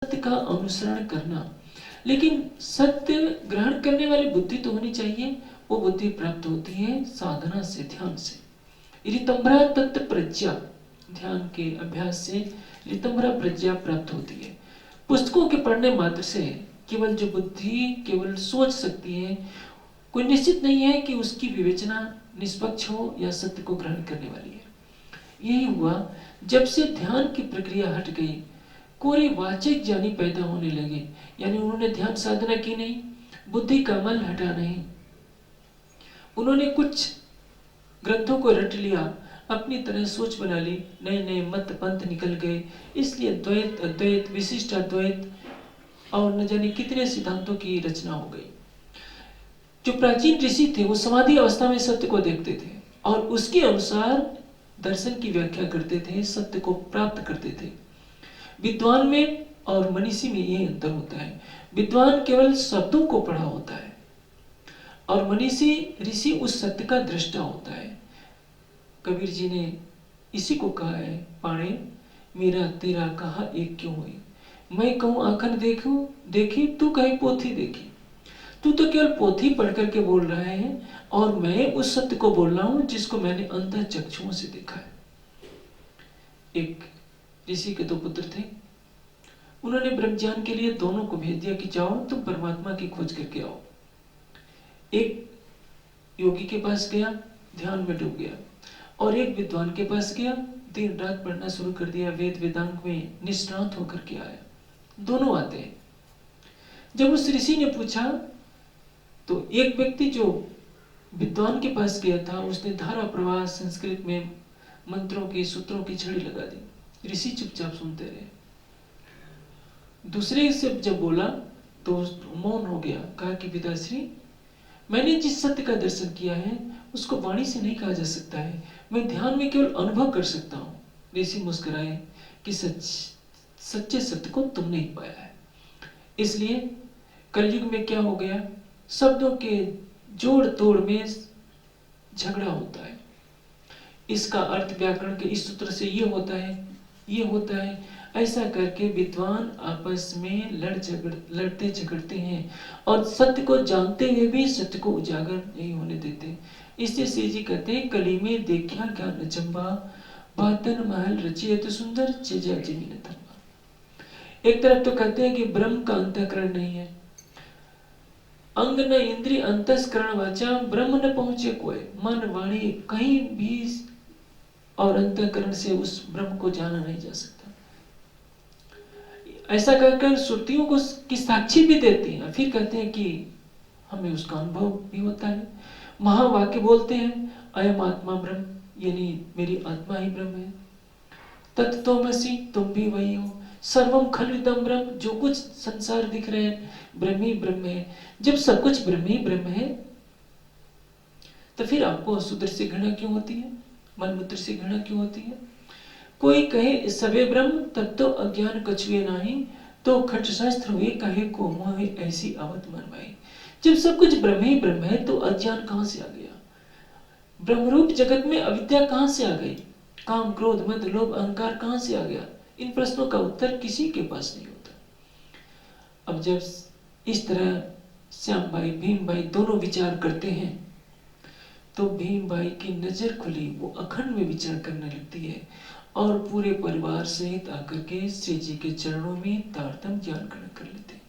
सत्य का अनुसरण करना, लेकिन सत्य ग्रहण करने वाली बुद्धि तो होनी चाहिए। वो बुद्धि प्राप्त होती है साधना से, ध्यान से। ऋतंभरा तत्व प्रज्ञा, ध्यान के अभ्यास से ऋतंभरा प्रज्ञा प्राप्त होती है। पुस्तकों के पढ़ने मात्र से केवल जो बुद्धि केवल सोच सकती है, कोई निश्चित नहीं है कि उसकी विवेचना निष्पक्ष हो या सत्य को ग्रहण करने वाली है। यही हुआ जब से ध्यान की प्रक्रिया हट गई, कोरे वाचिक ज्ञानी पैदा होने लगे। यानी उन्होंने ध्यान साधना की नहीं, बुद्धि का मल हटा नहीं, उन्होंने कुछ ग्रंथों को रट लिया, अपनी तरह सोच बना ली, नए नए मत पंथ निकल गए। इसलिए द्वैत, अद्वैत, विशिष्ट अद्वैत और न जाने कितने सिद्धांतों की रचना हो गई। जो प्राचीन ऋषि थे वो समाधि अवस्था में सत्य को देखते थे और उसके अनुसार दर्शन की व्याख्या करते थे, सत्य को प्राप्त करते थे। विद्वान में और मनीषी में ये अंतर होता है। विद्वान केवल शब्दों को पढ़ा होता है और मनीषी ऋषि उस सत्य का दृष्टा होता है। कबीर जी ने इसी को कहा है, पाणे मेरा तेरा कहा एक क्यों हुई। मैं कहूँ आंखन देखूं देखी, तू कहे पोथी देखी। तू तो केवल पोथी पढ़ करके बोल रहा है और मैं उस सत्य को बोल रहा हूं जिसको मैंने अंतः चक्षुओं से देखा है। एक ऋषि के दो पुत्र थे, उन्होंने ब्रह्म ज्ञान के लिए दोनों को भेज दिया कि जाओ तुम परमात्मा की खोज करके आओ। एक योगी के पास गया, ध्यान में डूब गया, और एक विद्वान के पास गया, दिन रात पढ़ना शुरू कर दिया, वेद वेदांग में निष्णात होकर के आया। दोनों आते हैं। जब उस ऋषि ने पूछा तो एक व्यक्ति जो विद्वान के पास गया था उसने धारा प्रवाह संस्कृत में मंत्रों की सूत्रों की छड़ी लगा दी। ऋषि चुपचाप सुनते रहे। दूसरे से जब बोला तो मौन हो गया। कहा कि पिताश्री, मैंने जिस सत्य का दर्शन किया है उसको वाणी से नहीं कहा जा सकता है, मैं ध्यान में केवल अनुभव कर सकता हूँ। ऋषि मुस्कुराए कि सच्चे सत्य को तुमने ही पाया है। इसलिए कलयुग में क्या हो गया, शब्दों के जोड़ तोड़ में झगड़ा होता है। इसका अर्थ व्याकरण के इस सूत्र से ये होता है, ये होता है, ऐसा करके विद्वान आपस में लड़ते झगड़ते हैं और सत्य को जानते हुए भी सत्य को उजागर नहीं होने देते। इसलिए श्री जी कहते हैं, कली में देखा ज्ञान चंबा, बातन महल रचिए तो सुंदर चेजा जमीन तंबा। एक तरफ तो कहते हैं कि ब्रह्म का अंतःकरण नहीं है, अंग न इंद्रिय अंतस्करण वाचा, ब्रह्म न पहुंचे कोई, मन वाणी कहीं भी और अंतःकरण से उस ब्रह्म को जाना नहीं जा सकता। ऐसा कहकर श्रुतियों को की साक्षी भी देती हैं, फिर कहते हैं कि हमें उसका अनुभव भी होता है। महावाक्य बोलते हैं, अयम आत्मा ब्रह्म, यानी मेरी आत्मा ही ब्रह्म है। तत्त्वमसि, तुम भी वही हो। सर्वम खलविदम ब्रह्म, जो कुछ संसार दिख रहे हैं ब्रह्म ही ब्रह्म है। जब सब कुछ ब्रह्म ही ब्रह्म है तो फिर आपको शूद्र से घृणा क्यों होती है, मलमूत्र से घृणा क्यों होती है? कोई कहे सबे ब्रह्म तब तो अज्ञान कछुए नाही, तो खट शास्त्र हुए कहे को मोहे ऐसी आवत मन भाई। जब सब कुछ ब्रह्म ही ब्रह्म है तो अज्ञान कहां से आ गया? ब्रह्मरूप जगत में अविद्या कहां से आ गई? काम क्रोध मद लोभ अहंकार कहां से आ गया? इन प्रश्नों का उत्तर किसी के पास नहीं होता। अब जब इस तरह श्याम भाई भीम भाई दोनों विचार करते हैं तो भीम भाई की नजर खुली, वो अखंड में विचार करने लगती है और पूरे परिवार सहित आकर के श्री जी के चरणों में तारतम ज्ञान ग्रहण कर लेते हैं।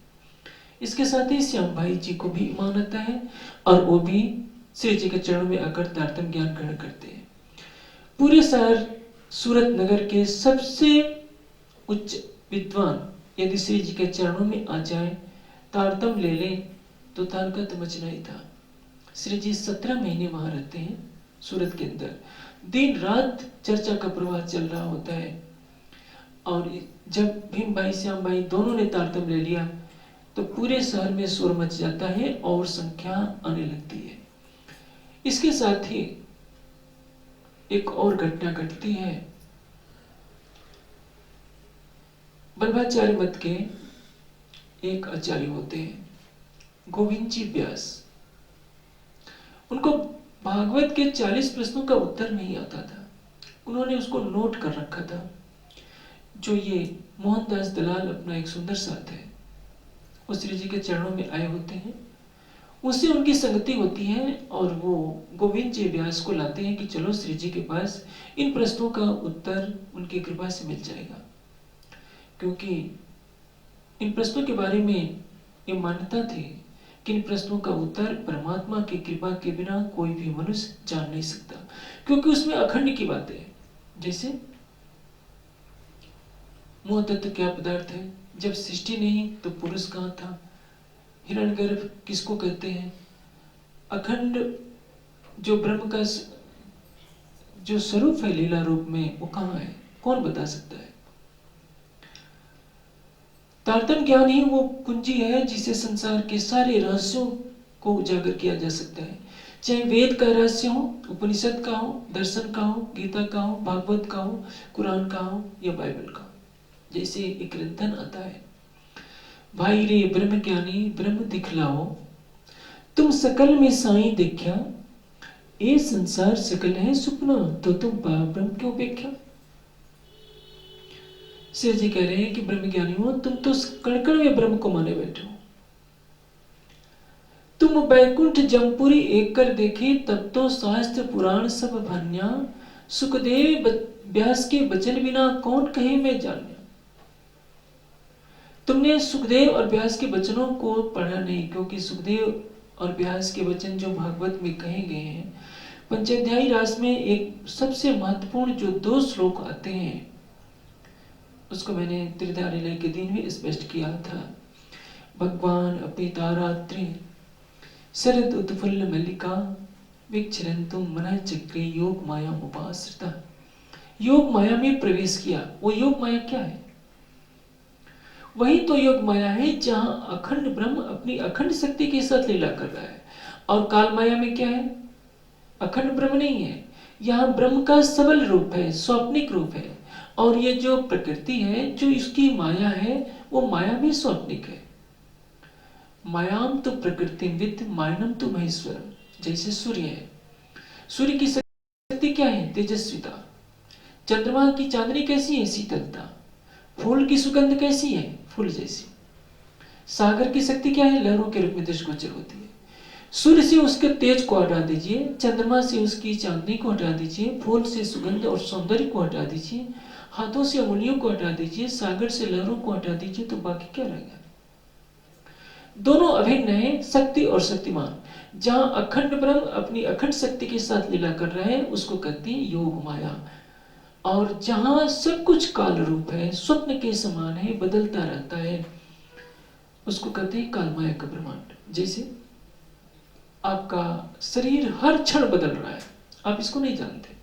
इसके साथ ही श्याम भाई जी को भी ईमान आता है और वो भी श्री जी के चरणों में आकर तारतम ज्ञान ग्रहण करते हैं। पूरे शहर सूरत नगर के सबसे उच्च विद्वान यदि श्री जी के चरणों में आ जाए, तारतम ले लें तो तारकत मचना ही था। श्री जी 17 महीने वहां रहते हैं सूरत के अंदर, दिन रात चर्चा का प्रवाह चल रहा होता है। और जब भीम भाई श्याम भाई दोनों ने तारतम ले लिया तो पूरे शहर में शोर मच जाता है और संख्या आने लगती है। इसके साथ ही एक और घटना घटती है। वल्लभाचार्य मत के एक आचार्य होते हैं गोविंद जी व्यास। उनको भागवत के 40 प्रश्नों का उत्तर नहीं आता था, उन्होंने उसको नोट कर रखा था। जो ये मोहनदास दलाल अपना एक सुंदर साथ है, वो श्री जी के चरणों में आए होते हैं, उससे उनकी संगति होती है और वो गोविंद जी व्यास को लाते हैं कि चलो श्री जी के पास इन प्रश्नों का उत्तर उनकी कृपा से मिल जाएगा, क्योंकि इन प्रश्नों के बारे में ये मान्यता थी कि इन प्रश्नों का उत्तर परमात्मा की कृपा के बिना कोई भी मनुष्य जान नहीं सकता, क्योंकि उसमें अखंड की बातें हैं। जैसे मोह तत्व क्या पदार्थ है, जब सृष्टि नहीं तो पुरुष कहाँ था, हिरण्यगर्भ किसको कहते हैं, अखंड जो ब्रह्म का जो स्वरूप है लीला रूप में वो कहाँ है, कौन बता सकता है। तारतम्य ज्ञान ही वो कुंजी है जिसे संसार के सारे रहस्यों को उजागर किया जा सकता है, चाहे वेद का रहस्य हो, उपनिषद का हो, दर्शन का हो, गीता का हो, भागवत का हो, कुरान का हो या बाइबल का। जैसे एक कीर्तन आता है, भाई रे ब्रह्म ज्ञानी ब्रह्म दिखलाओ, तुम सकल में साई देखा, ये संसार सकल है सुपना, तो तुम ब्रह्म क्यों व्याख्या। शिव जी कह रहे हैं कि ब्रह्म ज्ञानी हो, तुम तो कण कण में ब्रह्म को माने बैठे हो। तुम बैकुंठ जमपुरी एक कर देखे, तब तो शास्त्र पुराण सब भन्या, सुखदेव व्यास के वचन बिना कौन कहे मैं जान्या। तुमने सुखदेव और व्यास के वचनों को पढ़ा नहीं, क्योंकि सुखदेव और व्यास के वचन जो भागवत में कहे गए हैं, पंचाध्यायी रास में एक सबसे महत्वपूर्ण जो 2 श्लोक आते हैं, उसको मैंने त्रिधारिलय के दिन भी स्पष्ट किया था। भगवान अपनी तारात्रि शरद उत्फुल्ल मल्लिका विक्षरन्तु मनः चक्रे योग माया उपाश्रिता। योग माया में प्रवेश किया। वो योग माया क्या है? वही तो योग माया है जहां अखंड ब्रह्म अपनी अखंड शक्ति के साथ लीला कर रहा है। और काल माया में क्या है? अखंड ब्रह्म नहीं है, यहाँ ब्रह्म का सबल रूप है, स्वप्निक रूप है। और ये जो प्रकृति है, जो इसकी माया है, वो माया भी स्वप्निक है। मायाम तो प्रकृति विद मायनम तो महेश्वरम। जैसे सूर्य है, सूर्य की शक्ति क्या है? तेजस्विता। चंद्रमा की चांदनी कैसी है? शीतलता। फूल की सुगंध कैसी है? फूल जैसी। सागर की शक्ति क्या है? लहरों के रूप में दृष्टिगोचर होती है। सूर्य से उसके तेज को हटा दीजिए, चंद्रमा से उसकी चांदनी को हटा दीजिए, फूल से सुगंध और सौंदर्य को हटा दीजिए, हाथों से उंगलियों को हटा दीजिए, सागर से लहरों को हटा दीजिए, तो बाकी क्या रहेगा? दोनों अभिन्न है, शक्ति और शक्तिमान। जहां अखंड ब्रह्म अपनी अखंड शक्ति के साथ लीला कर रहा है, उसको कहते हैं योग माया। और जहां सब कुछ काल रूप है, स्वप्न के समान है, बदलता रहता है, उसको कहते हैं काल माया का ब्रह्मांड। जैसे आपका शरीर हर क्षण बदल रहा है, आप इसको नहीं जानते।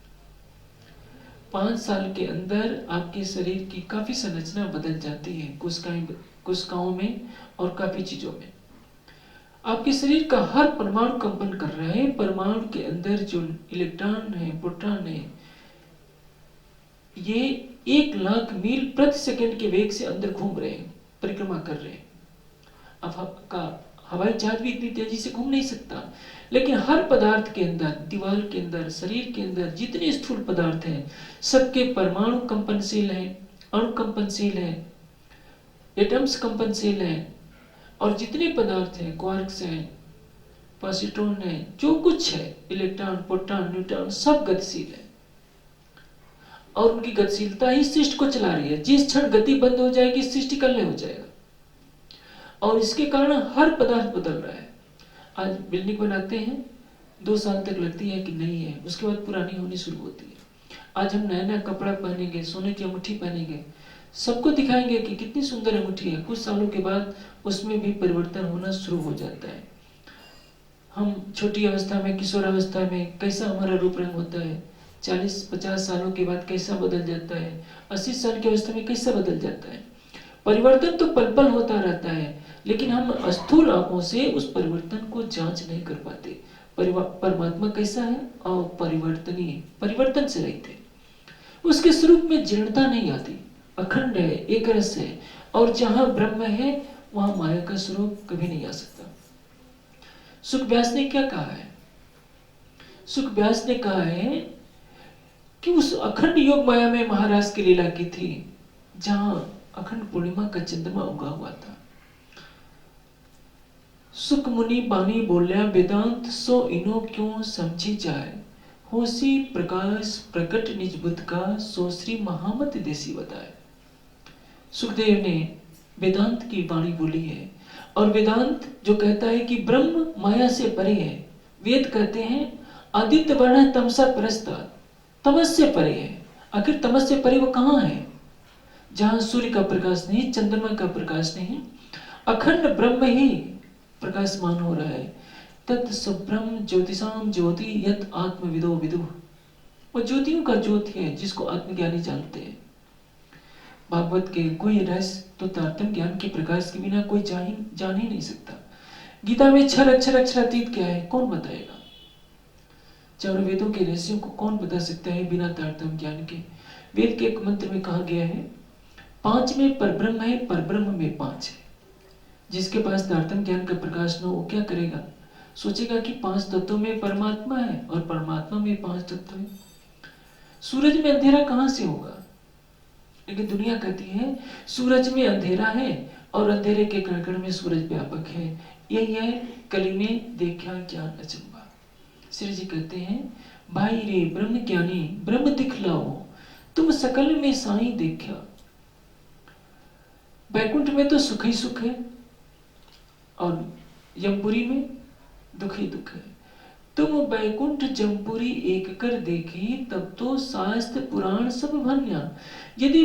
5 साल के अंदर आपके शरीर की काफी संरचना बदल जाती है, कोशिकाओं में और काफी चीजों में। आपके शरीर का हर परमाणु कंपन कर रहा है। परमाणु के अंदर जो इलेक्ट्रॉन है, प्रोटॉन है, ये 1 लाख मील प्रति सेकंड के वेग से अंदर घूम रहे हैं, परिक्रमा कर रहे हैं। अब आपका हवाई जहाज भी इतनी तेजी से घूम नहीं सकता, लेकिन हर पदार्थ के अंदर, दीवार के अंदर, शरीर के अंदर जितने स्थूल पदार्थ हैं, सबके परमाणु कंपनशील है, अणु कंपनशील है, एटम्स कंपनशील है। और जितने पदार्थ हैं, क्वार्क्स हैं, पॉजिट्रॉन है, जो कुछ है, इलेक्ट्रॉन, प्रोटॉन, न्यूट्रॉन, सब गतिशील है। और उनकी गतिशीलता ही सृष्टि को चला रही है। जिस क्षण गति बंद हो जाएगी, सृष्टि कल्ले हो जाएगा। और इसके कारण हर पदार्थ बदल रहा है। आज बिल्डिंग बनाते हैं, 2 साल तक लगती है कि नहीं है, उसके बाद पुरानी होनी शुरू होती है। आज हम नया नया कपड़ा पहनेंगे, सोने की अंगूठी पहनेंगे, सबको दिखाएंगे कि कितनी सुंदर अंगूठी है। कुछ सालों के बाद उसमें भी परिवर्तन होना शुरू हो जाता है। हम छोटी अवस्था में, किशोर अवस्था में कैसा हमारा रूप रंग होता है, 40-50 सालों के बाद कैसा बदल जाता है, 80 साल की अवस्था में कैसा बदल जाता है। परिवर्तन तो पल पल होता रहता है, लेकिन हम स्थूल आंखों से उस परिवर्तन को जांच नहीं कर पाते। परमात्मा कैसा है? अपरिवर्तनीय, परिवर्तन से रहित है। उसके स्वरूप में जीर्णता नहीं आती, अखंड है, एक रस है। और जहां ब्रह्म है, वहां माया का स्वरूप कभी नहीं आ सकता। सुख व्यास ने क्या कहा है? सुख व्यास ने कहा है कि उस अखंड योग माया में महाराज की लीला की थी, जहां अखंड पूर्णिमा का चंद्रमा उगा हुआ था। सुख मुनि बानी बोल्या वेदांत सो इनो क्यों समझी जाए, होसी प्रकाश प्रकट निज बुद्ध का सो श्री महामत देसी बताए। सुखदेव ने वेदांत की वाणी बोली है, और वेदांत जो कहता है कि ब्रह्म माया से परे है। वेद कहते हैं आदित्य वर्ण तमसा परस्तात्, तमस से परे है। आखिर तमस से परे वो कहाँ है? जहां सूर्य का प्रकाश नहीं, चंद्रमा का प्रकाश नहीं, अखंड ब्रह्म ही प्रकाशमान हो रहा है। तत् सुब्रह्म ज्योतिषाम ज्योति यत आत्मविदो विदुः, वो ज्योतियों का ज्योति है जिसको आत्मज्ञानी जानते हैं। भागवत के कोई रहस्य तो तारतम्य ज्ञान के प्रकाश के बिना कोई जान ही नहीं सकता। गीता में क्षर अक्षर अक्षरातीत क्या है, कौन बताएगा? चारों वेदों के रहस्यों को कौन बता सकता है बिना तारतम्य ज्ञान के? वेद के एक मंत्र में कहा गया है, 5 में परब्रह्म है, परब्रह्म में 5 है। जिसके पास तारतम्य ज्ञान का प्रकाश न हो, वो क्या करेगा? सोचेगा कि 5 तत्वों में परमात्मा है और परमात्मा में 5 तत्व है। सूरज में अंधेरा कहां से होगा? लेकिन दुनिया कहती है सूरज में अंधेरा है और अंधेरे के कण में सूरज व्यापक है। यही है कली में देखा ज्ञान अचंबा। श्री जी कहते हैं, भाई रे ब्रह्म ज्ञानी ब्रह्म दिखलाओ, तुम सकल में साई देखा। बैकुंठ में तो सुख ही सुख है और यमपुरी में दुख ही दुख है। तुम बैकुंठ जमपुरी एक कर देखी, तब तो शास्त्र पुराण सब भन्या। यदि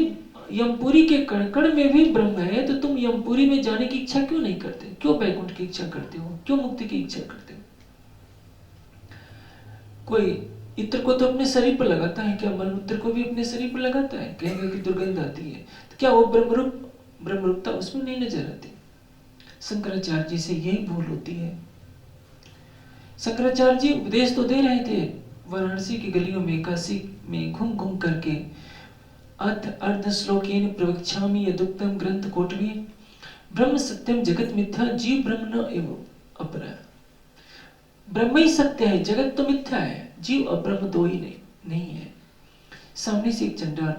यमपुरी के कण में भी ब्रह्म है, तो तुम यमपुरी में जाने की इच्छा क्यों नहीं करते? क्यों बैकुंठ की इच्छा करते हो? क्यों मुक्ति की इच्छा करते हो? कोई इत्र को तो अपने शरीर पर लगाता है, क्या मलमूत्र को भी अपने शरीर पर लगाता है? कहेंगे कि दुर्गंध आती है, तो क्या वो ब्रह्मरूपता उसमें नहीं नजर आती? शंकराचार्य जी से यही भूल होती है। शंकराचार्य जी उपदेश तो दे रहे थे, वाराणसी की गलियों में, काशी में घूम घूम करके, अर्ध श्लोकेन प्रवक्ष्यामि यदुक्तम ग्रंथ कोटवी, ब्रह्म सत्यम जगत मिथ्या जीव ब्रह्म न एव अपरा। ब्रह्म ही सत्य है, जगत तो मिथ्या है, जीव और ब्रह्म दो ही नहीं है। सामने से एक चंडाल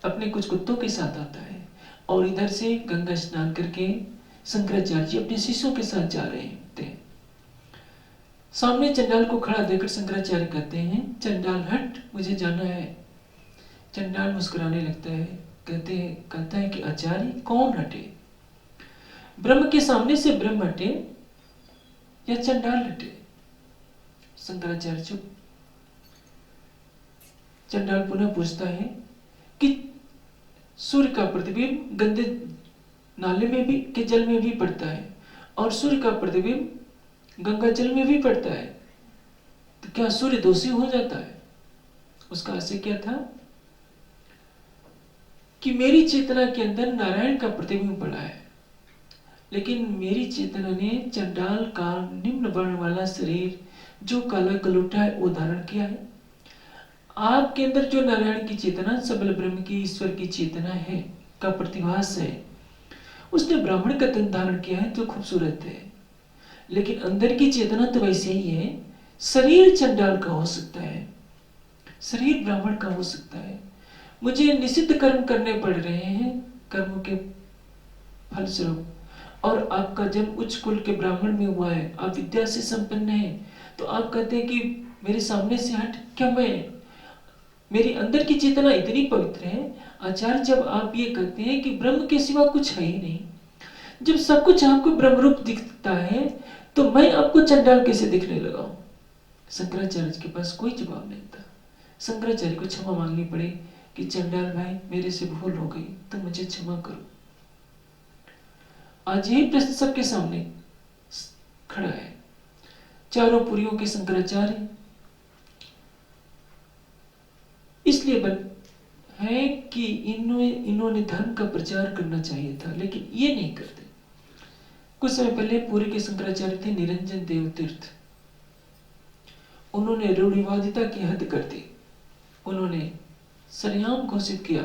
अपने कुछ कुत्तों के साथ आता है और इधर से गंगा स्नान करके शंकराचार्य जी अपने शिष्यों के साथ जा रहे थे। सामने चंडाल को खड़ा देखकर शंकराचार्य कहते हैं, चंडाल हट, मुझे जाना है। चंडाल मुस्कुराने लगता है, कहता है कि आचार्य कौन हटे? ब्रह्म के सामने से ब्रह्म हटे या चंडाल हटे? शंकराचार्य चुप। चंडाल पुनः पूछता है कि सूर्य का प्रतिबिंब गंदे नाले में भी के जल में भी पड़ता है और सूर्य का प्रतिबिंब गंगा जल में भी पड़ता है, तो क्या सूर्य दोषी हो जाता है? उसका आशय क्या था कि मेरी चेतना के अंदर नारायण का प्रतिबिंब पड़ा है, लेकिन मेरी चेतना ने चंडाल का निम्न वर्ण वाला शरीर जो काला कलुटा है वो धारण किया है। आपके अंदर जो नारायण की चेतना, सबल ब्रह्म की, ईश्वर की चेतना है का प्रतिभास है, उसने ब्राह्मण का तन धारण किया है जो खूबसूरत है, लेकिन अंदर की चेतना तो वैसे ही है। शरीर चंडाल का हो सकता है, शरीर ब्राह्मण का हो सकता है। मुझे निषिद्ध कर्म करने पड़ रहे हैं कर्मों के फलस्वरूप, और आपका जन्म उच्च कुल के ब्राह्मण में हुआ है, आप विद्या से संपन्न हैं, तो आप कहते हैं कि मेरे सामने से हट। क्या मेरी अंदर की चेतना इतनी पवित्र है आचार्य, जब आप ये कहते हैं कि ब्रह्म के सिवा कुछ है ही नहीं, जब सब कुछ आपको ब्रह्म रूप दिखता है, तो मैं आपको चंडाल कैसे दिखने लगा हूं? शंकराचार्य के पास कोई जवाब नहीं था। शंकराचार्य को क्षमा मांगनी पड़ी कि चंडाल भाई, मेरे से भूल हो गई, तो मुझे क्षमा करो। आज यही प्रश्न सबके सामने खड़ा है। चारों पुरियों के शंकराचार्य इसलिए है कि इन्होंने धर्म का प्रचार करना चाहिए था, लेकिन ये नहीं करते। कुछ समय पहले पुरी के शंकराचार्य थे निरंजन देव तीर्थ, उन्होंने रूढ़िवादिता की हद कर दी। उन्होंने सरेआम घोषित किया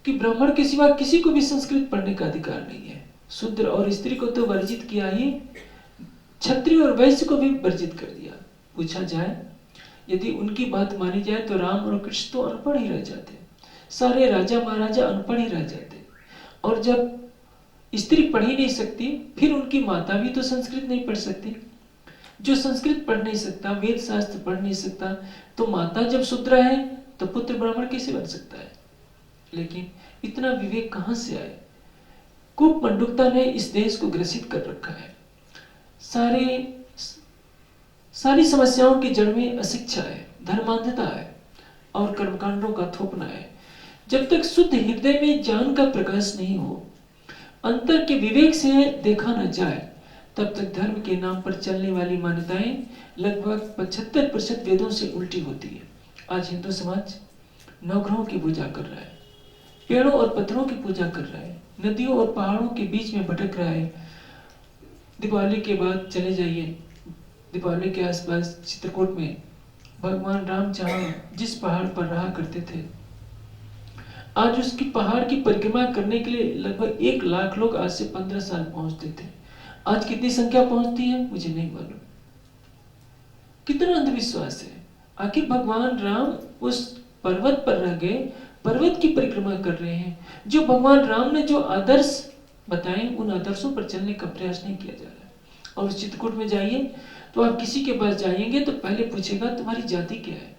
कि ब्राह्मण के सिवा किसी को भी संस्कृत पढ़ने का अधिकार नहीं है। शूद्र और स्त्री को तो वर्जित किया ही, क्षत्रिय और वैश्य को भी वर्जित कर दिया। पूछा जाए, यदि उनकी बात मानी जाए तो राम और कृष्ण तो अनपढ़ ही रह जाते। सारे राजा महाराजा अनपढ़ ही रह जाते। और जब स्त्री पढ़ ही नहीं सकती, फिर उनकी माता भी तो संस्कृत नहीं पढ़ सकती। जो संस्कृत पढ़ नहीं सकता, वेद शास्त्र पढ़ नहीं सकता, तो माता जब शूद्र है तो पुत्र ब्राह्मण कैसे बन सकता है? लेकिन इतना विवेक कहां से आए? कूप मंडुकता ने इस देश को ग्रसित कर रखा है। सारी समस्याओं की जड़ में अशिक्षा है, धर्मांधता है और कर्मकांडों का थोपना है। जब तक शुद्ध हृदय में ज्ञान का प्रकाश नहीं हो, अंतर के विवेक से देखा न जाए, तब तक धर्म के नाम पर चलने वाली मान्यताएं लगभग 75% वेदों से उल्टी होती है। आज हिंदू समाज नवग्रहों की पूजा कर रहा है, पेड़ों और पत्थरों की पूजा कर रहा है, नदियों और पहाड़ों के बीच में भटक रहा है। दीपावली के बाद चले जाइए, दीपावली के आसपास चित्रकूट में भगवान राम जहाँ जिस पहाड़ पर रहा करते थे, आज उसकी पहाड़ की परिक्रमा करने के लिए लगभग 1 लाख लोग आज से 15 साल पहुंचते थे। आज कितनी संख्या पहुंचती है मुझे नहीं मालूम। कितना अंधविश्वास है। आखिर भगवान राम उस पर्वत पर रह गए, पर्वत की परिक्रमा कर रहे हैं। जो भगवान राम ने जो आदर्श बताए, उन आदर्शों पर चलने का प्रयास नहीं किया जा रहा है। और उस चित्रकूट में जाइए तो आप किसी के पास जाएंगे तो पहले पूछेगा तुम्हारी जाति क्या है।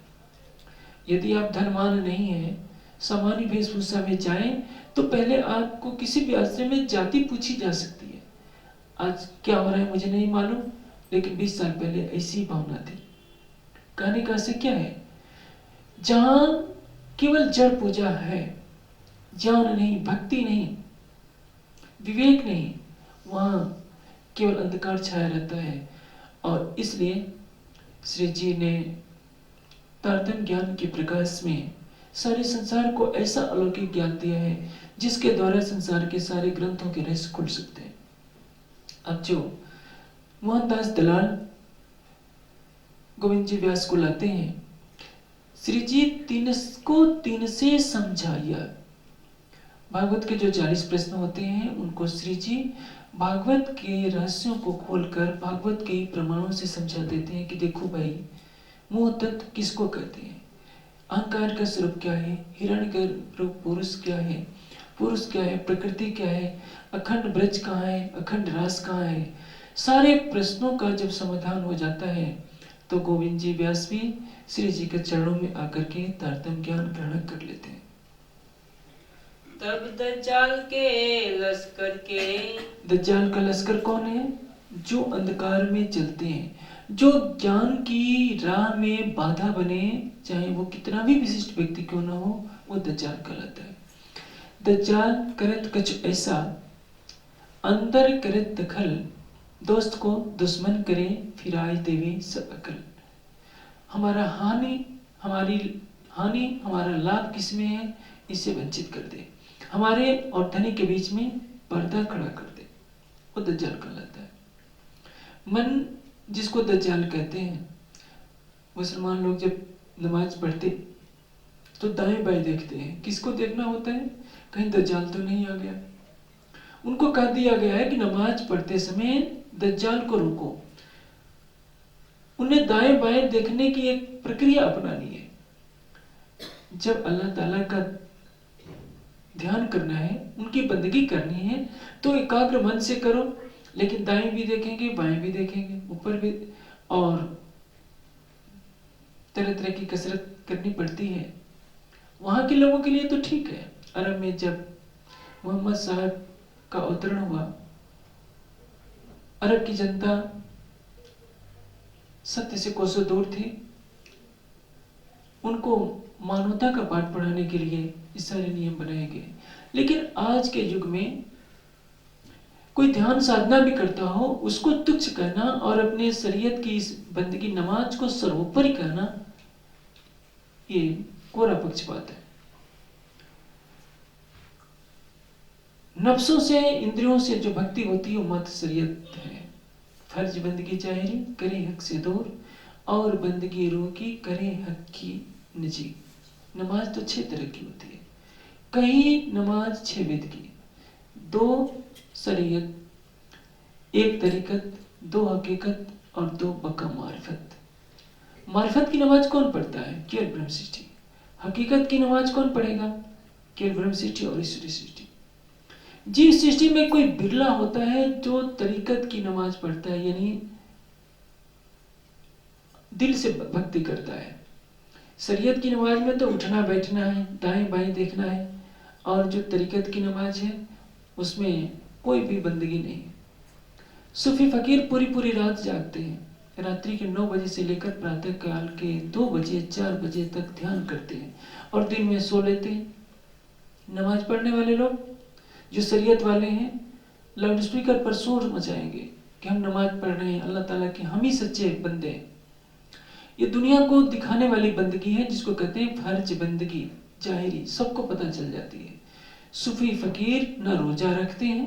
यदि आप धनवान नहीं है, सामान्य वेशभूषा में जाएं, तो पहले आपको किसी भी आश्रम में जाति पूछी जा सकती है। आज क्या हो रहा है मुझे नहीं मालूम, लेकिन 20 साल पहले ऐसी ही भावना थी। कहने का से क्या है, जहां केवल जड़ पूजा है, ज्ञान नहीं, भक्ति नहीं, विवेक नहीं, वहां केवल अंधकार छाया रहता है। और इसलिए श्री जी ने तारतम्य ज्ञान के प्रकाश में सारे संसार को ऐसा अलौकिक ज्ञान दिया है जिसके द्वारा संसार के सारे ग्रंथों के रहस्य खुल सकते हैं। अब जो मोहनदास दलाल गोविंद जी व्यास को लाते हैं, श्री जी 3 से समझाइया। भागवत के जो 40 प्रश्न होते हैं उनको श्री जी भागवत के रहस्यों को खोलकर भागवत के प्रमाणों से समझा देते हैं कि देखो भाई, मोह तत्व किसको कहते हैं, अहंकार का स्वरूप क्या है, हिरण्य का रूप पुरुष क्या है, पुरुष क्या है, प्रकृति क्या है, अखंड ब्रज कहाँ है, अखंड रास कहाँ है। सारे प्रश्नों का जब समाधान हो जाता है तो गोविंद जी व्यास भी श्री जी के चरणों में आकर के तारतम्य ज्ञान ग्रहण कर लेते हैं। तब दज्जाल के लश्कर के, दज्जाल का लश्कर कौन है? जो अंधकार में चलते हैं, जो ज्ञान की राह में बाधा बने, चाहे वो कितना भी विशिष्ट व्यक्ति क्यों ना हो, वो दज्जाल कहलाता है। दज्जाल करत कछ ऐसा, अंदर करत दखल, दोस्त को दुश्मन करे, फिराई देवे सब अकल। हमारा हमारी हानि हमारा लाभ किसमें है, इससे वंचित कर दे, हमारे और धनी के बीच में पर्दा खड़ा कर दे, वो दज्जाल कहलाता है। मन जिसको दज्जाल कहते हैं, मुसलमान लोग जब नमाज पढ़ते तो दाएं बाएं देखते हैं। किसको देखना होता है? कहीं दज्जाल तो नहीं आ गया। उनको कह दिया गया है कि नमाज पढ़ते समय दज्जाल को रोको। उन्हें दाएं बाएं देखने की एक प्रक्रिया अपनानी है। जब अल्लाह ताला का ध्यान करना है, उनकी बंदगी करनी है, तो एकाग्र मन से करो, लेकिन दाएं भी देखेंगे, बाएं भी देखेंगे, ऊपर भी, और तरह तरह की कसरत करनी पड़ती है। वहां के लोगों के लिए तो ठीक है। अरब में जब मोहम्मद साहब का अवतरण हुआ, अरब की जनता सत्य से कोसों दूर थी। उनको मानवता का पाठ पढ़ाने के लिए ये सारे नियम बनाए गए। लेकिन आज के युग में कोई ध्यान साधना भी करता हो, उसको तुच्छ कहना और अपने शरीयत की इस बंदगी नमाज को सर्वोपरि कहना, ये कोरा पक्षपात है। नफ्सों से, इंद्रियों से जो भक्ति होती है वो मत शरीयत है। फर्ज बंदगी जाहिरी करे हक से दूर, और बंदगी रोकी करे हक की निजी। नमाज तो 6 तरह की होती है। कहीं नमाज 6 वेद की, 2 शरीयत, 1 तरीकत, 2 हकीकत और 2 बका मारिफत। मारिफत की नमाज कौन पढ़ता है? केवल ब्रह्म सृष्टि। हकीकत की नमाज कौन पढ़ेगा? केवल ब्रह्म सृष्टि और ईश्वरी सृष्टि। जीव सृष्टि में कोई बिरला होता है जो तरीकत की नमाज पढ़ता है, यानी दिल से भक्ति करता है। शरीयत की नमाज में तो उठना बैठना है, दाएं बाएं देखना है, और जो तरीकत की नमाज है उसमें कोई भी बंदगी नहीं। सूफी फकीर पूरी पूरी रात जागते हैं, रात्रि के 9 बजे से लेकर प्रातः काल के 2 बजे 4 बजे तक ध्यान करते हैं और दिन में सो लेते हैं। नमाज पढ़ने वाले लोग जो शरीयत वाले हैं, लाउड स्पीकर पर शोर मचाएंगे कि हम नमाज पढ़ रहे हैं, अल्लाह ताला के हम ही सच्चे बंदे हैं। ये दुनिया को दिखाने वाली बंदगी है, जिसको कहते हैं फर्ज बंदगी, जाहिरी, सबको पता चल जाती है। सूफी फकीर न रोजा रखते हैं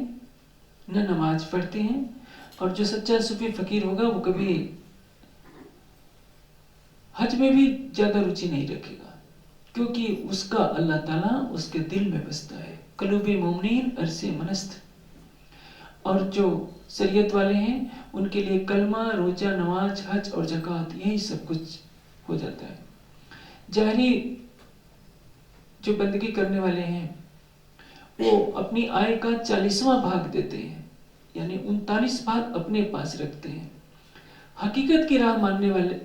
न नमाज पढ़ते हैं, और जो सच्चा सूफी फकीर होगा वो कभी हज में भी ज्यादा रुचि नहीं रखेगा, क्योंकि उसका अल्लाह ताला उसके दिल में बसता है। कलूबे मोमिनीन अरसे मनस्त। और जो शरीयत वाले हैं उनके लिए कलमा, रोजा, नमाज, हज और ज़कात, यही सब कुछ हो जाता है। जाहिरी जो बंदगी करने वाले हैं वो अपनी आय का 40वां भाग देते हैं, यानी 39 भाग अपने पास रखते हैं। हकीकत की राह मानने वाले,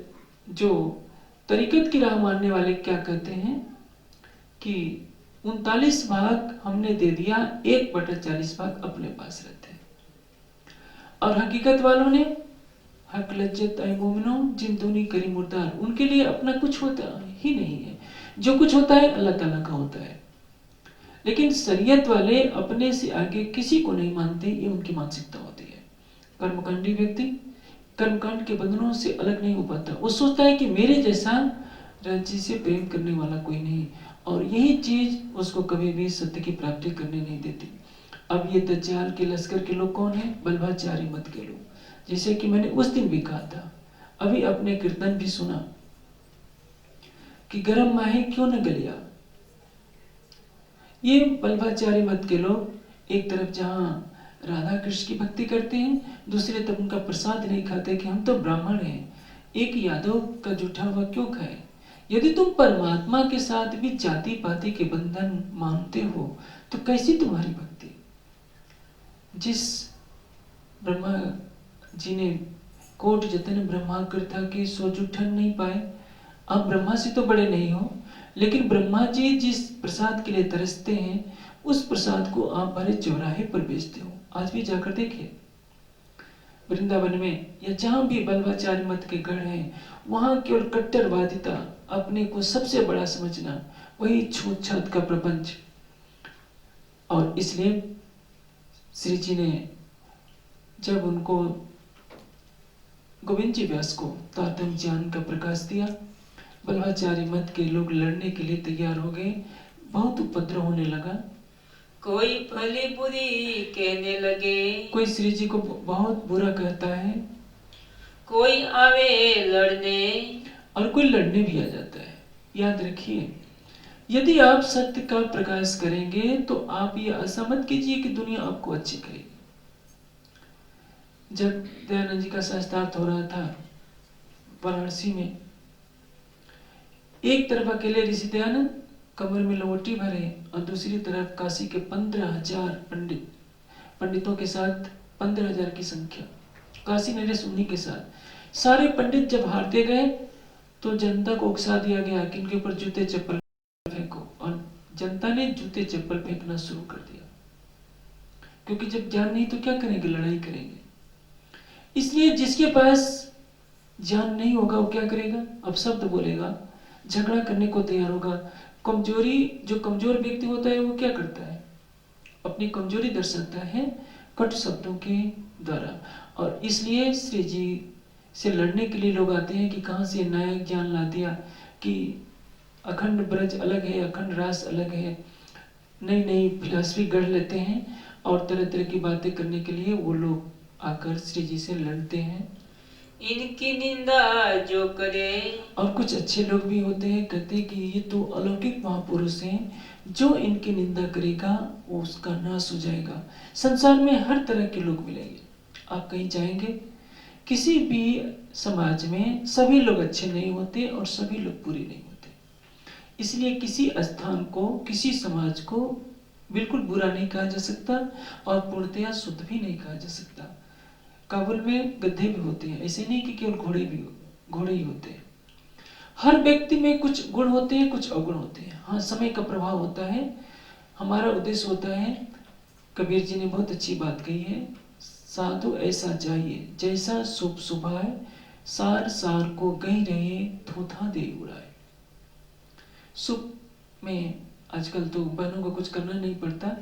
जो तरीकत की राह मानने वाले क्या कहते हैं कि 39 भाग हमने दे दिया, 1/40 भाग अपने पास रहते हैं। और हकीकत वालों ने हक लज्जत ऐ मोमिनो जिन दूनी करी मुर्दार, उनके लिए अपना कुछ होता ही नहीं है, जो कुछ होता है अल्लाह ताला का होता है। लेकिन शरीयत वाले अपने से आगे किसी को नहीं मानते, ये उनकी मानसिकता होती है। कर्मकांडी व्यक्ति कर्मकांड के बंधनों से अलग नहीं हो पाता। वो सोचता है कि मेरे जैसा राज्य से प्रेम करने वाला कोई नहीं, और यही चीज उसको कभी भी सत्य की प्राप्ति करने नहीं देती। अब ये दज्जाल के लश्कर के लोग कौन है? बल्भाचारी मत के लोग। जैसे कि मैंने उस दिन भी कहा था, अभी अपने कीर्तन भी सुना कि गरम माहे क्यों न गलिया। ये बल्भाचारी मत के लोग एक तरफ जहां राधा कृष्ण की भक्ति करते हैं, दूसरे तरफ उनका प्रसाद नहीं खाते कि हम तो ब्राह्मण हैं, एक यादव का जूठा हुआ क्यों खाए। यदि तुम परमात्मा के साथ भी जाति पाति के बंधन मानते हो तो कैसी तुम्हारी भक्ति। जिस ब्रह्मा जी ने कोट जतन ब्रह्माकर था कि सो जूठन नहीं पाए, आप ब्रह्मा से तो बड़े नहीं हो, लेकिन ब्रह्मा जी जिस प्रसाद के लिए तरसते हैं उस प्रसाद को आप भरे चौराहे पर बेचते हो। आज भी जाकर देखिए वृंदावन में या जहां भी बल्भाचार्य मत के गढ़ हैं, वहां केवल कट्टरवादिता, अपने को सबसे बड़ा समझना, वही छूत छात का प्रपंच। और इसलिए श्री जी ने जब उनको गोविंद जी व्यास को तारतम्य ज्ञान का प्रकाश दिया, बल्भाचारी मत के लोग लड़ने के लिए तैयार हो गए, बहुत उपद्रव होने लगा। कोई भली बुरी कहने लगे, कोई श्री जी को बहुत बुरा कहता है, कोई आवे लड़ने, और कोई लड़ने भी आ जाता है। याद रखिए, यदि आप सत्य का प्रकाश करेंगे तो आप ये आशा मत कीजिए कि दुनिया आपको अच्छी करेगी। जब दयानंद जी का शास्त्रार्थ हो रहा था वाराणसी में, एक तरफ अकेले ऋषि दयानंद कमर में लवोटी भरे और दूसरी तरफ काशी के 15,000 पंडितों के साथ, 15,000 की संख्या, काशी नरेश उन्हीं के साथ। सारे पंडित जब हारते गए तो जनता को उकसा दिया गया कि इनके ऊपर जूते चप्पल फेंको, और जनता ने जूते चप्पल फेंकना शुरू कर दिया, क्योंकि जब ज्ञान नहीं तो क्या करेंगे, लड़ाई करेंगे। इसलिए जिसके पास ज्ञान नहीं होगा वो क्या करेगा, अपशब्द बोलेगा, झगड़ा करने को तैयार होगा। कमजोरी, जो कमजोर व्यक्ति होता है वो क्या करता है, अपनी कमजोरी दर्शाता है कटु शब्दों के द्वारा। और इसलिए श्री जी से लड़ने के लिए लोग आते हैं कि कहाँ से नया ज्ञान ला दिया कि अखंड ब्रज अलग है, अखंड रास अलग है, नई नई फिलॉसफी गढ़ लेते हैं, और तरह तरह की बातें करने के लिए वो लोग आकर श्री जी से लड़ते हैं। इनकी निंदा जो करे, और कुछ अच्छे लोग भी होते हैं, कहते हैं कि ये तो अलौकिक महापुरुष हैं, जो इनकी निंदा करेगा वो उसका नाश हो जाएगा। संसार में हर तरह के लोग मिलेंगे, आप कहीं जाएंगे, किसी भी समाज में सभी लोग अच्छे नहीं होते और सभी लोग बुरे नहीं होते। इसलिए किसी स्थान को, किसी समाज को बिल्कुल बुरा नहीं कहा जा सकता और पूर्णतया शुद्ध भी नहीं कहा जा सकता। काबुल में गधे भी होते हैं, ऐसे नहीं कि केवल घोड़े ही होते हैं। हर व्यक्ति में कुछ गुण होते हैं, कुछ अवगुण होते हैं। हाँ, समय का प्रभाव होता है। हमारा उद्देश्य होता है, कबीर जी ने बहुत अच्छी बात कही है, साधु ऐसा चाहिए जैसा शुभ शुभाए, सार सार को गई रहे थोथा दे उड़ाए। शुभ में आजकल तो बहनों को कुछ करना नहीं पड़ता,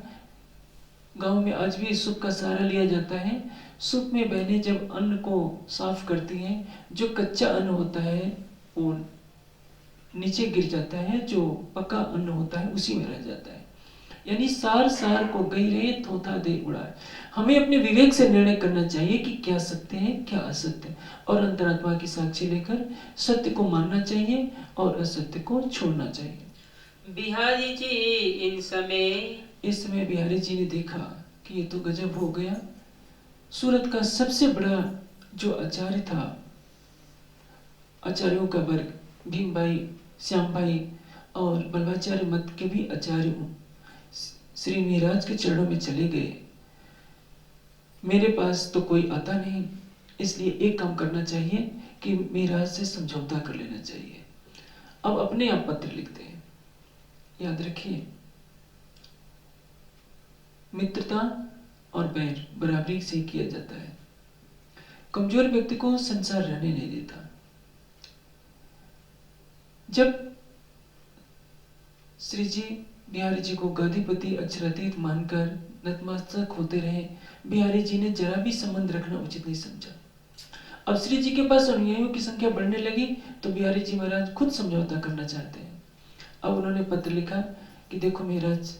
गांव में आज भी सुख का सहारा लिया जाता है। सुख में बहनें जब अन्न को साफ करती हैं, जो कच्चा अन्न होता है वो नीचे गिर जाता है, जो पका अन्न होता है उसी में रह जाता है। यानी सार सार को गई रहे थोथा दे उड़ाए। हमें अपने विवेक से निर्णय करना चाहिए कि क्या सत्य है, क्या असत्य है, और अंतरात्मा की साक्षी लेकर सत्य को मानना चाहिए और असत्य को छोड़ना चाहिए। बिहारी जी इन समय, इस समय बिहारी जी ने देखा कि ये तो गजब हो गया। सूरत का सबसे बड़ा जो आचार्य था, आचार्यों का वर्ग, भीम भाई, श्याम भाई और बल्लभाचार्य मत के भी आचार्य श्री महाराज के चरणों में चले गए। मेरे पास तो कोई आता नहीं, इसलिए एक काम करना चाहिए कि महाराज से समझौता कर लेना चाहिए। अब अपने आप पत्र लिखते हैं। याद रखिए, मित्रता और बैर बराबरी से किया जाता है। कमजोर व्यक्ति को संसार रहने नहीं देता। जब श्री जी बिहारी जी को गादीपति अक्षरातीत मानकर नतमस्तक होते रहे, बिहारी जी ने जरा भी संबंध रखना उचित नहीं समझा। अब श्री जी के पास अनुयायियों की संख्या बढ़ने लगी तो बिहारी जी महाराज खुद समझौता करना चाहते हैं। अब उन्होंने पत्र लिखा कि देखो महाराज,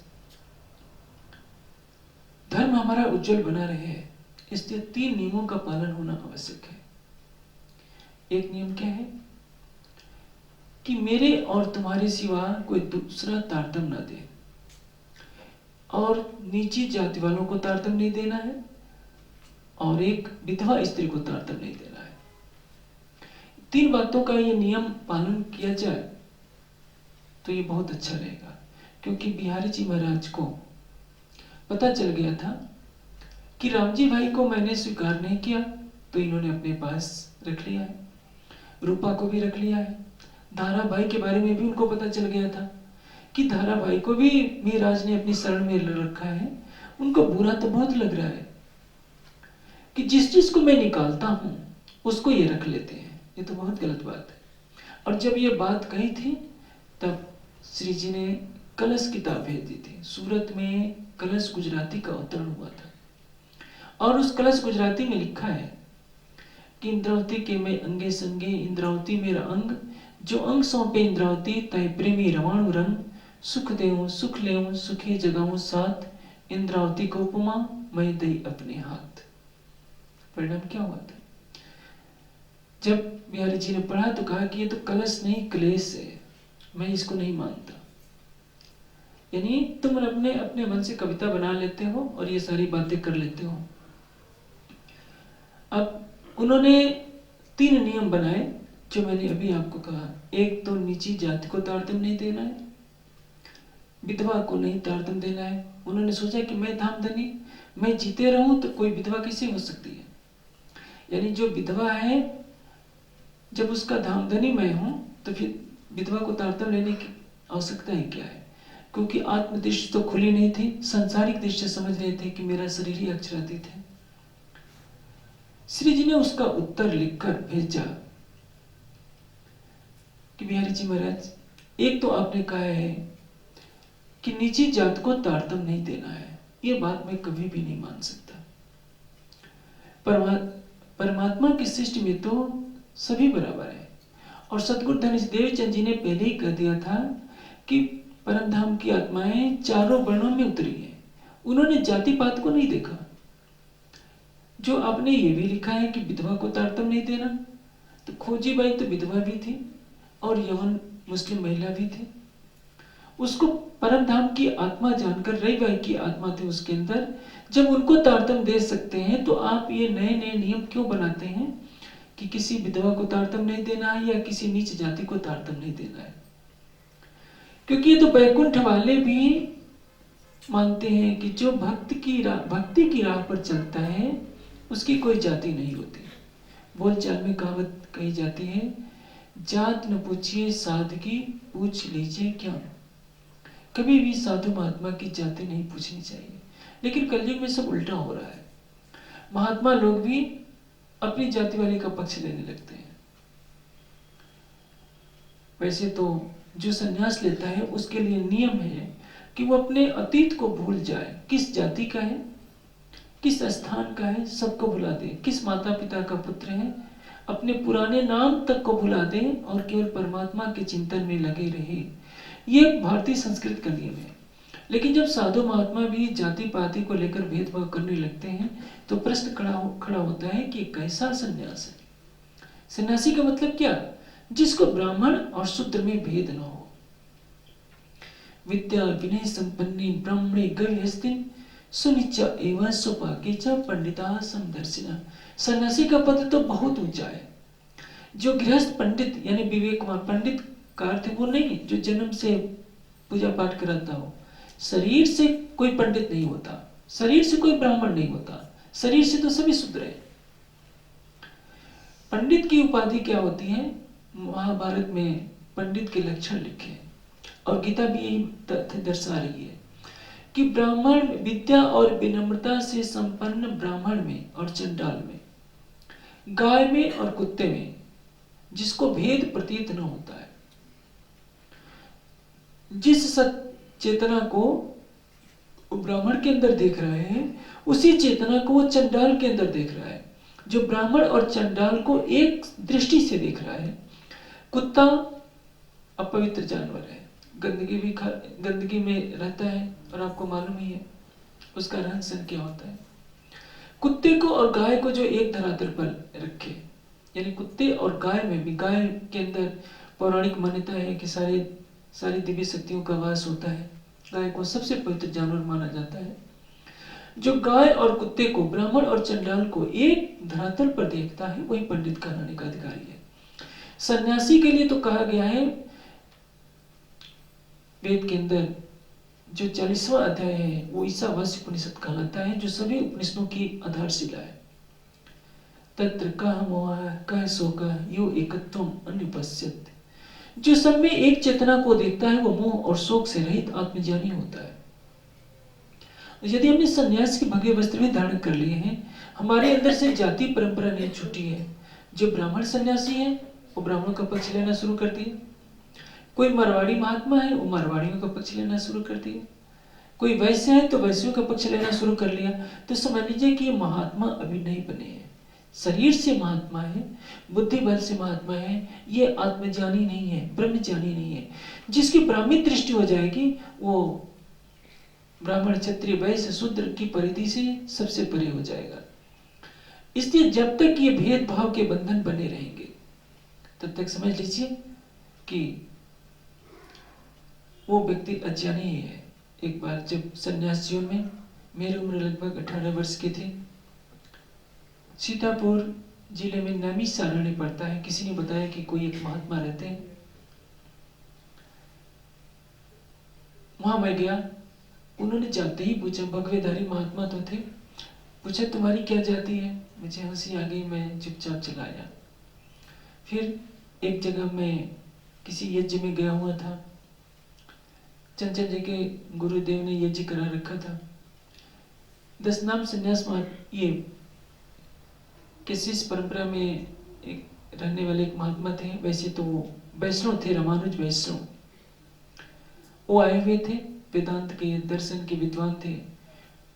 धर्म हमारा उज्जवल बना रहे, इसलिए 3 नियमों का पालन होना आवश्यक है। एक नियम क्या है कि मेरे और तुम्हारे सिवा कोई दूसरा तारतम ना दे, और नीची जाति वालों को तारतम नहीं देना है, और एक विधवा स्त्री को तारतम नहीं देना है। 3 बातों का ये नियम पालन किया जाए तो ये बहुत अच्छा रहेगा। क्योंकि बिहारी जी महाराज को पता चल गया था कि रामजी भाई को मैंने स्वीकार नहीं किया तो इन्होंने अपने पास रख लिया है, रूपा को भी रख लिया है। धारा भाई के बारे में भी उनको पता चल गया था कि धारा भाई को भी महाराज ने अपनी शरण में रखा है। उनको बुरा तो बहुत लग रहा है कि जिस चीज को मैं निकालता हूं उसको ये रख लेते हैं, ये तो बहुत गलत बात है। और जब ये बात कही थी तब श्री जी ने कलश किताब भेज दी थी। सूरत में कलश गुजराती का अवतरण हुआ था और उस कलश गुजराती में लिखा है कि इंद्रावती के मैं अंगे संगे, इंद्रावती मेरा अंग, जो अंग सौंपे इंद्रावती, तय प्रेमी रवाणु रंग, सुख देऊं सुख लेऊं सुखे जगाऊं साथ, इंद्रावती को उपमा मैं दई अपने हाथ। परिणाम क्या हुआ था? जब बिहारी जी ने पढ़ा तो कहा कि ये तो कलश नहीं क्लेश है, मैं इसको नहीं मानता। यानी तुम अपने अपने मन से कविता बना लेते हो और ये सारी बातें कर लेते हो। अब उन्होंने 3 नियम बनाए जो मैंने अभी आपको कहा। एक तो नीची जाति को तारतम नहीं देना है, विधवा को नहीं तारतम देना है। उन्होंने सोचा कि मैं धामधनी, मैं जीते रहूं तो कोई विधवा कैसे हो सकती है। यानी जो विधवा है, जब उसका धामधनी मैं हूं तो फिर विधवा को तारतम लेने की आवश्यकता ही क्या है। क्योंकि आत्मदृष्टि तो खुली नहीं थी, सांसारिक दृष्टि समझ रहे थे कि मेरा शरीर ही अक्षरातीत है। श्री जी ने उसका उत्तर लिखकर भेजा कि बिहारी जी महाराज, एक तो आपने कहा है कि नीची जात को तारतम नहीं देना है, ये बात मैं कभी भी नहीं मान सकता। परमात्मा की सृष्टि में तो सभी बराबर है। और सतगुरु धनेश देवचंद जी ने पहले ही कह दिया था कि परम धाम की आत्माएं चारों वर्णों में उतरी है। उन्होंने जाति पात को नहीं देखा। जो आपने ये भी लिखा है कि विधवा को तारतम नहीं देना, तो खोजी बाई तो विधवा भी थी और यवन मुस्लिम महिला भी थी। उसको परम धाम की आत्मा जानकर, रई बाई की आत्मा थी उसके अंदर, जब उनको तारतम दे सकते हैं तो आप ये नए नए नियम क्यों बनाते हैं कि किसी विधवा को तारतम नहीं देना है या किसी नीच जाति को तारतम नहीं देना है। क्योंकि ये तो बैकुंठ वाले भी मानते हैं कि जो भक्ति की राह पर चलता है उसकी कोई जाति नहीं होती। बोलचाल में कहावत कही जाती है, जात न पूछिए साधकी, पूछ लीजिए क्या। कभी भी साधु महात्मा की जाति नहीं पूछनी चाहिए, लेकिन कलयुग में सब उल्टा हो रहा है। महात्मा लोग भी अपनी जाति वाले का पक्ष लेने लगते हैं। वैसे तो जो संन्यास लेता है उसके लिए नियम है कि वो अपने अतीत को भूल जाए, किस जाति का है, किस स्थान का है, सबको भुला दे, किस माता पिता का पुत्र है, अपने पुराने नाम तक को भुला दे और केवल परमात्मा के चिंतन में लगे रहे। ये भारतीय संस्कृति का नियम है। लेकिन जब साधु महात्मा भी जाति पाति को लेकर भेदभाव करने लगते हैं तो प्रश्न खड़ा होता है कि कैसा संन्यास है। सन्यासी का मतलब क्या? जिसको ब्राह्मण और शूद्र में भेद न हो। विद्या विनय संपन्नी ब्राह्मणे गव्यस्तिन सुनिच्चा एवं सुपाके च पंडिता समदर्शिना। सन्यासी का पद तो बहुत ऊंचा है। जो गृहस्थ पंडित यानी विवेकवान पंडित का अर्थ वो नहीं जो जन्म से पूजा पाठ कराता हो। शरीर से कोई पंडित नहीं होता, शरीर से कोई ब्राह्मण नहीं होता, शरीर से तो सभी शूद्र है। पंडित की उपाधि क्या होती है? महाभारत में पंडित के लक्षण लिखे और गीता भी यही तथ्य दर्शा रही है कि ब्राह्मण विद्या और विनम्रता से संपन्न ब्राह्मण में और चंडाल में, गाय में और कुत्ते में जिसको भेद प्रतीत न होता है, जिस चेतना को ब्राह्मण के अंदर देख रहा है उसी चेतना को वो चंडाल के अंदर देख रहा है, जो ब्राह्मण और चंडाल को एक दृष्टि से देख रहा है। कुत्ता अपवित्र जानवर है, गंदगी में रहता है और आपको मालूम ही है उसका रहन सहन क्या होता है। कुत्ते को और गाय को जो एक धरातल पर रखे, यानी कुत्ते और गाय में भी, गाय के अंदर पौराणिक मान्यता है कि सारी दिव्य शक्तियों का वास होता है। गाय को सबसे पवित्र जानवर माना जाता है। जो गाय और कुत्ते को, ब्राह्मण और चंडाल को एक धरातल पर देखता है वही पंडित कहलाने का अधिकारी है। सन्यासी के लिए तो कहा गया है वेद के अंदर जो 40वां अध्याय है वो ईशावास्य उपनिषद कहलाता है, जो सभी उपनिषदों की आधारशिला है। तत्र कह मोह कह शोक यो एकत्वम अनुपश्यत। जो सब में एक चेतना को देखता है वो मोह और शोक से रहित आत्मज्ञानी होता है। यदि हमने सन्यास के भगवे वस्त्र भी धारण कर लिए हैं, हमारे अंदर से जाति परंपरा नहीं छूटी है। जो ब्राह्मण सन्यासी है वो ब्राह्मणों का पक्ष लेना शुरू कर दिया, कोई मारवाड़ी महात्मा है वो मारवाड़ियों का पक्ष लेना शुरू कर दिया, कोई वैश्य है तो वैश्यों का पक्ष लेना शुरू कर लिया। तो समझ लीजिए कि ये महात्मा अभी नहीं बने हैं। शरीर से महात्मा है, बुद्धि बल से महात्मा है, ये आत्मज्ञानी नहीं है, ब्रह्मज्ञानी नहीं है। जिसकी ब्राह्मी दृष्टि हो जाएगी वो ब्राह्मण क्षत्रिय वैश्य शूद्र की परिधि से सबसे परे हो जाएगा। इसलिए जब तक ये भेदभाव के बंधन बने रहेंगे तब तक समझ लीजिए कि वो व्यक्ति अज्ञानी ही है। एक बार जब संन्यास जीवन में, मेरी उम्र लगभग 18 वर्ष की थी, सीतापुर जिले में नैमी सारण्य पड़ता है, किसी ने बताया कि कोई एक महात्मा रहते हैं। वहां मैं गया, उन्होंने जाते ही पूछा, भगवेधारी महात्मा तो थे, पूछा तुम्हारी क्या जाति है? मुझे हंसी आ गई, मैं चुपचाप चला आया। फिर एक जगह मैं किसी यज्ञ में गया हुआ था, चंचल जी के गुरुदेव ने यज्ञ करा रखा था। 10 नाम संन्यास ये किसी परंपरा में एक रहने वाले एक महात्मा थे, वैसे तो वो वैष्णव थे, रामानुज वैष्णव। वो आए हुए थे, वेदांत के दर्शन के विद्वान थे।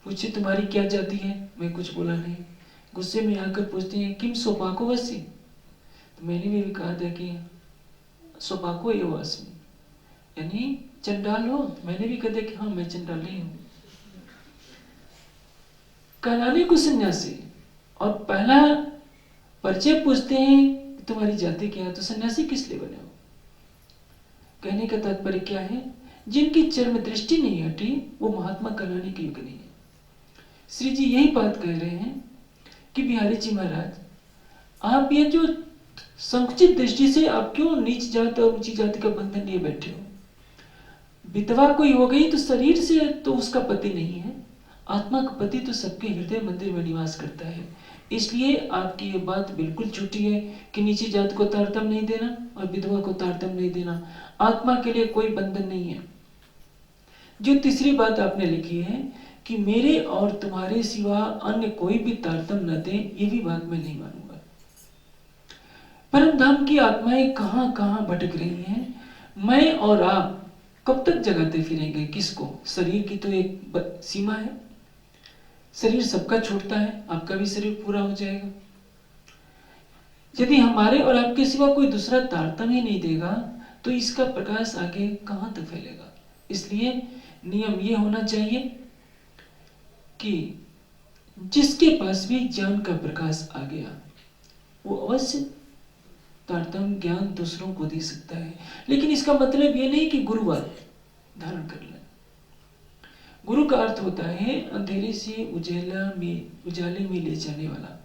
पूछे तुम्हारी क्या जाति है? मैं कुछ बोला नहीं। गुस्से में आकर पूछते हैं किम सोपाको वसी? तो मैंने भी कहा था कि सोपाको एव अस्मि, यानी चंडाल हो? मैंने भी कहा कि हाँ मैं चंडाल नहीं हूं। कहलाने को सन्यासी, और पहला परिचय पूछते हैं तुम्हारी जाति क्या है, तो सन्यासी किस लिए बने हो? कहने का तात्पर्य क्या है? जिनकी चरम दृष्टि नहीं हटी वो महात्मा कहलाने के योग्य नहीं है। श्री जी यही बात कह रहे हैं कि बिहारी जी महाराज, आप ये जो संकुचित दृष्टि से आप क्यों नीच जात और ऊंची जाति का बंधन लिए बैठे हो? विधवा कोई हो गई तो शरीर से तो उसका पति नहीं है, आत्मा का पति तो सबके हृदय मंदिर में निवास करता है। इसलिए आपकी ये बात बिल्कुल झूठी है कि नीची जात को तारतम्य नहीं देना और विधवा को तारतम्य नहीं देना। आत्मा के लिए कोई बंधन नहीं है। जो तीसरी बात आपने लिखी है कि मेरे और तुम्हारे सिवा अन्य कोई भी तारतम्य न दे, ये भी बात मैं नहीं मानूंगा। परम धाम की आत्माएं कहां कहां भटक रही हैं। मैं और आप कब तक जगाते फिरेंगे किसको? शरीर की तो एक सीमा है, शरीर सबका छूटता है, आपका भी शरीर पूरा हो जाएगा। यदि हमारे और आपके सिवा कोई दूसरा तारतम्य ही नहीं देगा तो इसका प्रकाश आगे कहां तक फैलेगा। इसलिए नियम ये होना चाहिए कि जिसके पास भी ज्ञान का प्रकाश आ गया वो अवश्य तारतम्य ज्ञान दूसरों को दे सकता है। लेकिन इसका मतलब ये नहीं कि गुरुवाद धारण कर ले। गुरु का अर्थ होता है अंधेरे से उजाले में ले जाने वाला।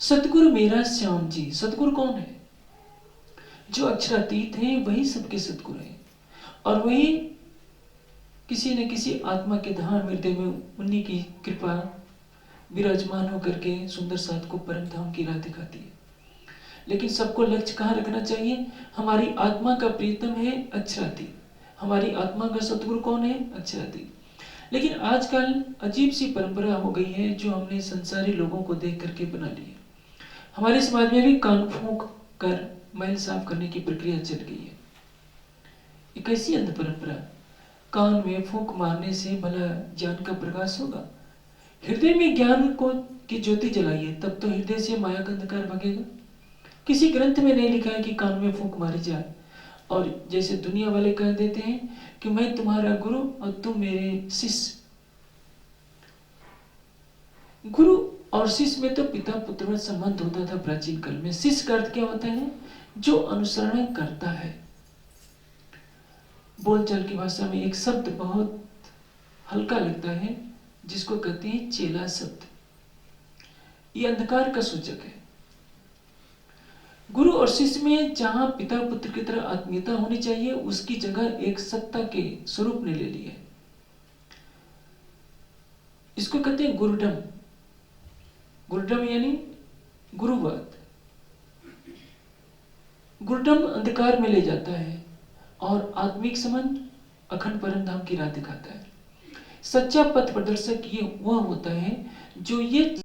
सतगुरु मेरा श्याम जी। सतगुरु कौन है? जो अक्षरातीत है, वही सबके सतगुरु है और वही किसी न किसी आत्मा के धाम हृदय में उन्हीं की कृपा विराजमान होकर के सुंदर साथ को परम धाम की राह दिखाती है। लेकिन सबको लक्ष्य कहाँ रखना चाहिए? हमारी आत्मा का प्रीतम है अक्षरातीत। हमारी आत्मा का सतगुरु कौन है? अक्षरातीत। लेकिन आजकल अजीब सी परंपरा हो गई है जो हमने संसारी लोगों को देख करके बना ली है। हमारे समाज में भी कान फूंक कर मैल साफ करने की प्रक्रिया चल गई है। एक ऐसी अंध परंपरा, कान में फूंक मारने से भला ज्ञान का प्रकाश होगा? हृदय में ज्ञान को की ज्योति जलाइए, तब तो हृदय से माया का अंधकार भगेगा। किसी ग्रंथ में नहीं लिखा है कि कान में फूंक मारी जाए और जैसे दुनिया वाले कह देते हैं कि मैं तुम्हारा गुरु और तुम मेरे शिष्य। गुरु और शिष्य में तो पिता पुत्र में संबंध होता था प्राचीन काल में। शिष्य का अर्थ क्या होता है? जो अनुसरण करता है। बोलचाल की भाषा में एक शब्द बहुत हल्का लगता है जिसको कहते हैं चेला शब्द। ये अंधकार का सूचक है। गुरु और शिष्य में जहां पिता पुत्र की तरह आत्मीयता होनी चाहिए, उसकी जगह एक सत्ता के स्वरूप ने ले ली है। इसको कहते हैं गुरुडम। गुरुडम यानी गुरुवाद। गुरुडम अंधकार में ले जाता है और आत्मिक संबंध अखंड परम धाम की राह दिखाता है। सच्चा पथ प्रदर्शक ये वह होता है जो ये